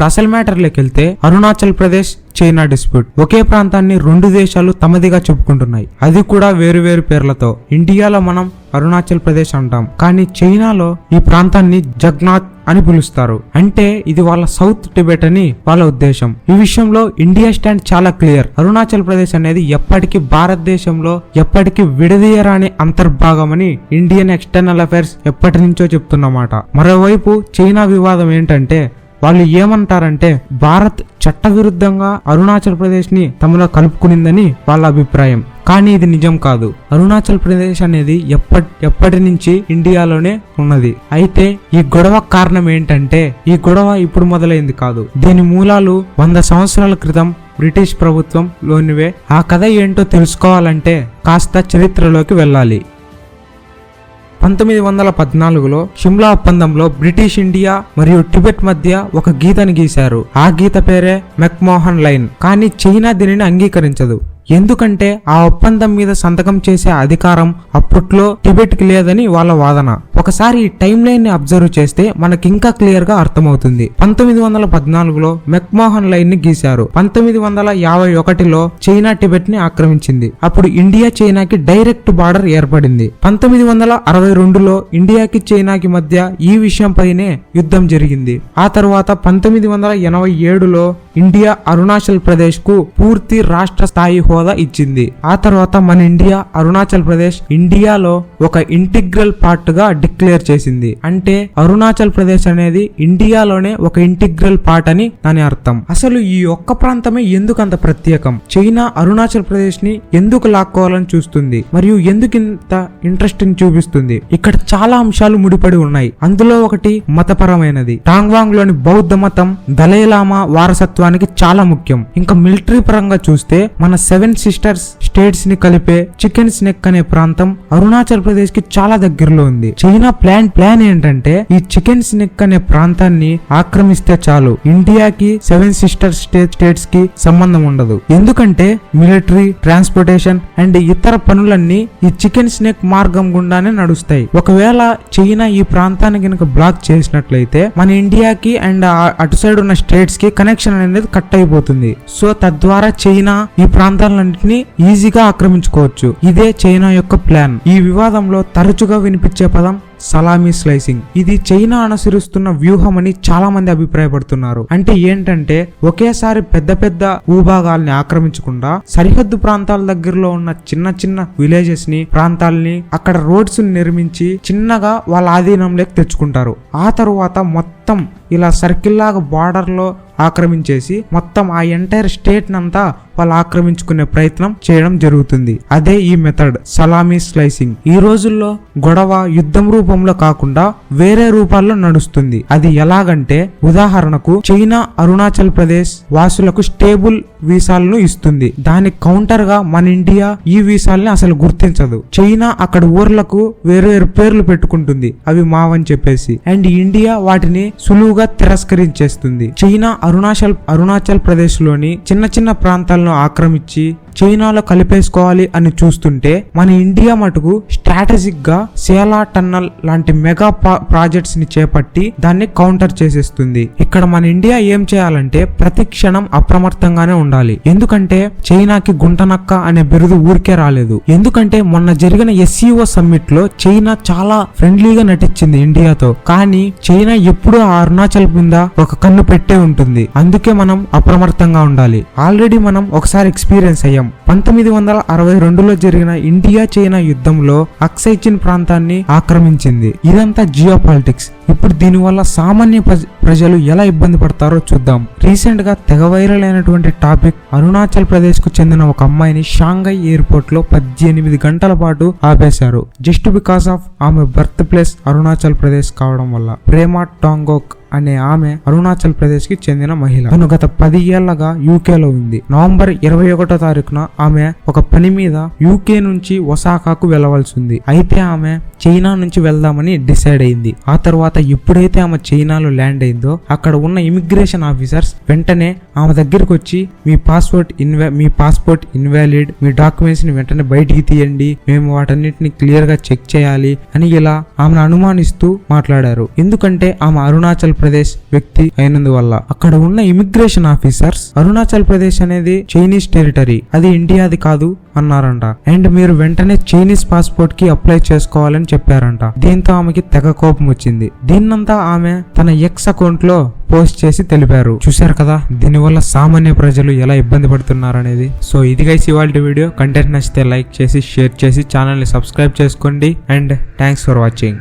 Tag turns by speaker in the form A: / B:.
A: ఇప్పుడు అసలు మ్యాటర్లోకి వెళ్తే అరుణాచల్ ప్రదేశ్ చైనా డిస్ప్యూట్. ఒకే ప్రాంతాన్ని రెండు దేశాలు తమదిగా చెప్పుకుంటున్నాయి, అది కూడా వేరు వేరు పేర్లతో. ఇండియాలో మనం అరుణాచల్ ప్రదేశ్ అంటాం, కానీ చైనాలో ఈ ప్రాంతాన్ని జగ్నాథ్ అని పిలుస్తారు. అంటే ఇది వాళ్ళ సౌత్ టిబెట్ అని వాళ్ళ ఉద్దేశం. ఈ విషయంలో ఇండియా స్టాండ్ చాలా క్లియర్. అరుణాచల్ ప్రదేశ్ అనేది ఎప్పటికీ భారతదేశంలో ఎప్పటికీ విడదీయరాని అంతర్భాగమని ఇండియన్ ఎక్స్టర్నల్ అఫైర్స్ ఎప్పటి నుంచో చెప్తున్నమాట. మరోవైపు చైనా వివాదం ఏంటంటే వాళ్ళు ఏమంటారంటే భారత్ చట్టవిరుద్ధంగా అరుణాచల్ ప్రదేశ్ ని తమలో కలుపుకునిందని వాళ్ళ అభిప్రాయం. కానీ ఇది నిజం కాదు. అరుణాచల్ ప్రదేశ్ అనేది ఎప్పటి నుంచి ఇండియాలోనే ఉన్నది. అయితే ఈ గొడవ కారణం ఏంటంటే ఈ గొడవ ఇప్పుడు మొదలైంది కాదు. దీని మూలాలు 100 సంవత్సరాల క్రితం బ్రిటిష్ ప్రభుత్వంలోనివే. ఆ కథ ఏంటో తెలుసుకోవాలంటే కాస్త చరిత్రలోకి వెళ్ళాలి. 1914లో షిమ్లా ఒప్పందంలో బ్రిటిష్ ఇండియా మరియు టిబెట్ మధ్య ఒక గీతని గీశారు. ఆ గీత పేరే మెక్మోహన్ లైన్. కానీ చైనా దీనిని అంగీకరించదు. ఎందుకంటే ఆ ఒప్పందం మీద సంతకం చేసే అధికారం అప్పట్లో టిబెట్ కి లేదని వాళ్ళ వాదన. ఒకసారి ఈ టైం లైన్ ని అబ్జర్వ్ చేస్తే మనకి ఇంకా క్లియర్ గా అర్థమవుతుంది. 1914లో మెక్మోహన్ లైన్ ని గీశారు. 1951లో చైనా టిబెట్ ని ఆక్రమించింది. అప్పుడు ఇండియా చైనాకి డైరెక్ట్ బార్డర్ ఏర్పడింది. 1962లో ఇండియాకి చైనాకి మధ్య ఈ విషయంపైనే యుద్ధం జరిగింది. ఆ తర్వాత 1987లో ఇండియా అరుణాచల్ ప్రదేశ్ కు పూర్తి రాష్ట్ర స్థాయి హోదా ఇచ్చింది. ఆ తర్వాత మన ఇండియా అరుణాచల్ ప్రదేశ్ ఇండియాలో ఒక ఇంటిగ్రల్ పార్ట్ గా డిక్లేర్ చేసింది. అంటే అరుణాచల్ ప్రదేశ్ అనేది ఇండియాలోనే ఒక ఇంటిగ్రల్ పార్ట్ అని దాని అర్థం. అసలు ఈ ఒక్క ప్రాంతమే ఎందుకు అంత ప్రత్యేకం? చైనా అరుణాచల్ ప్రదేశ్ ని ఎందుకు లాక్కోవాలని చూస్తుంది మరియు ఎందుకు ఇంత ఇంట్రెస్ట్ ని చూపిస్తుంది? ఇక్కడ చాలా అంశాలు ముడిపడి ఉన్నాయి. అందులో ఒకటి మతపరమైనది. టాంగ్వాంగ్ లోని బౌద్ధ మతం దలైలామా వారసత్వానికి చాలా ముఖ్యం. ఇంకా మిలిటరీ పరంగా చూస్తే మన 7 సిస్టర్స్ స్టేట్స్ ని కలిపే చికెన్ స్నెక్ అనే ప్రాంతం అరుణాచల్ ప్రదేశ్ కి చాలా దగ్గరలో ఉంది. చైనా ప్లాన్ ఏంటంటే ఈ చికెన్ స్నెక్ అనే ప్రాంతాన్ని ఆక్రమిస్తే చాలు, ఇండియాకి 7 సిస్టర్ స్టేట్స్ కి సంబంధం ఉండదు. ఎందుకంటే మిలిటరీ, ట్రాన్స్పోర్టేషన్ అండ్ ఇతర పనులన్నీ ఈ చికెన్ స్నెక్ మార్గం గుండానే నడుస్తాయి. ఒకవేళ చైనా ఈ ప్రాంతాన్ని కనుక బ్లాక్ చేసినట్లయితే మన ఇండియాకి అండ్ అటు సైడ్ ఉన్న స్టేట్స్ కి కనెక్షన్ అనేది కట్ అయిపోతుంది. సో తద్వారా చైనా ఈ ప్రాంతాలన్నింటినీ ఈజీగా ఆక్రమించుకోవచ్చు. ఇదే చైనా యొక్క ప్లాన్. ఈ వివాదంలో తరచుగా వినిపించే పదం సలామీ స్లైసింగ్. ఇది చైనా అనుసరిస్తున్న వ్యూహం అని చాలా మంది అభిప్రాయపడుతున్నారు. అంటే ఏంటంటే ఒకేసారి పెద్ద పెద్ద భూభాగాల్ని ఆక్రమించకుండా సరిహద్దు ప్రాంతాల దగ్గరలో ఉన్న చిన్న చిన్న విలేజెస్ ని, ప్రాంతాలని అక్కడ రోడ్స్ నిర్మించి చిన్నగా వాళ్ళ ఆధీనంలోకి తెచ్చుకుంటారు. ఆ తరువాత మొత్తం ఇలా సర్కిల్ లాగా బార్డర్ లో ఆక్రమించేసి మొత్తం ఆ ఎంటైర్ స్టేట్ నంతా వాళ్ళు ఆక్రమించుకునే ప్రయత్నం చేయడం జరుగుతుంది. అదే ఈ మెథడ్ సలామీ స్లైసింగ్. ఈ రోజుల్లో గొడవ యుద్ధం రూపంలో కాకుండా వేరే రూపాల్లో నడుస్తుంది. అది ఎలాగంటే ఉదాహరణకు చైనా అరుణాచల్ ప్రదేశ్ వాసులకు స్టేబుల్ వీసాలను ఇస్తుంది. దానికి కౌంటర్ గా మన ఇండియా ఈ వీసాల్ని అసలు గుర్తించదు. చైనా అక్కడ ఊర్లకు వేరే పేర్లు పెట్టుకుంటుంది, అవి మావని చెప్పేసి. అండ్ ఇండియా వాటిని సులువుగా తిరస్కరించేస్తుంది. చైనా అరుణాచల్ ప్రదేశ్ లోని చిన్న చిన్న ప్రాంతాలను ఆక్రమించి చైనాలో కలిపేసుకోవాలి అని చూస్తుంటే మన ఇండియా మటుకు స్ట్రాటజిక్ గా సేలా టన్నల్ లాంటి మెగా ప్రాజెక్ట్స్ ని చేపట్టి దాన్ని కౌంటర్ చేసేస్తుంది. ఇక్కడ మన ఇండియా ఏం చేయాలంటే ప్రతి క్షణం అప్రమత్తంగానే ఉండాలి. ఎందుకంటే చైనాకి గుంటనక్క అనే బిరుదు ఊరికే రాలేదు. ఎందుకంటే మొన్న జరిగిన SCO సమ్మిట్ లో చైనా చాలా ఫ్రెండ్లీగా నటించింది ఇండియాతో. కానీ చైనా ఎప్పుడూ ఆ అరుణాచల్ మీద ఒక కన్ను పెట్టే ఉంటుంది. అందుకే మనం అప్రమత్తంగా ఉండాలి. ఆల్రెడీ మనం ఒకసారి ఎక్స్పీరియన్స్ అయ్యాం. 1962లో జరిగిన ఇండియా చైనా యుద్ధంలో అక్సై చిన్ ప్రాంతాన్ని ఆక్రమించింది. ఇదంతా జియో పాలిటిక్స్. ఇప్పుడు దీనివల్ల సామాన్య ప్రజలు ఎలా ఇబ్బంది పడతారో చూద్దాం. రీసెంట్ గా తెగ వైరల్ అయినటువంటి టాపిక్ అరుణాచల్ ప్రదేశ్ కు చెందిన ఒక అమ్మాయిని షాంఘై ఎయిర్పోర్ట్ లో 18 గంటల పాటు ఆపేశారు. జస్ట్ బికాస్ ఆఫ్ ఆమె బర్త్ ప్లేస్ అరుణాచల్ ప్రదేశ్ కావడం వల్ల. ప్రేమ టాంగోక్ అనే ఆమె అరుణాచల్ ప్రదేశ్ కి చెందిన మహిళ. తను గత 10 ఏళ్లగా యూకేలో ఉంది. నవంబర్ 21వ తారీఖున ఆమె ఒక పని మీద యూకే నుంచి ఒసాకాకు వెళ్లవలసి ఉంది. అయితే ఆమె చైనా నుంచి వెళ్దామని డిసైడ్ అయింది. ఆ తర్వాత ఎప్పుడైతే ఆమె చైనాలో ల్యాండ్ అయిందో అక్కడ ఉన్న ఇమిగ్రేషన్ ఆఫీసర్స్ వెంటనే ఆమె దగ్గరికి వచ్చి మీ పాస్పోర్ట్ ఇన్వాలిడ్, మీ డాక్యుమెంట్స్ ని వెంటనే బయటికి తీయండి, మేము వాటన్నిటిని క్లియర్ గా చెక్ చేయాలి అని ఇలా ఆమెను అనుమానిస్తూ మాట్లాడారు. ఎందుకంటే ఆమె అరుణాచల్ ప్రదేశ్ వ్యక్తి అయినందువల్ల అక్కడ ఉన్న ఇమిగ్రేషన్ ఆఫీసర్స్ అరుణాచల్ ప్రదేశ్ అనేది చైనీస్ టెరిటరీ, అది ఇండియాది కాదు అన్నారంట. అండ్ మీరు వెంటనే చైనీస్ పాస్పోర్ట్ కి అప్లై చేసుకోవాలని చెప్పారంట. దీంతో ఆమెకి తెగ కోపం వచ్చింది. దీన్నంతా ఆమె తన ఎక్స్ అకౌంట్ లో పోస్ట్ చేసి తెలిపారు. చూశారు కదా దీనివల్ల సామాన్య ప్రజలు ఎలా ఇబ్బంది పడుతున్నారు అనేది. సో ఇది గైస్ ఇవాల్టి వీడియో. కంటెంట్ నచ్చితే లైక్ చేసి షేర్ చేసి ఛానల్ ని సబ్స్క్రైబ్ చేసుకోండి. And thanks for watching.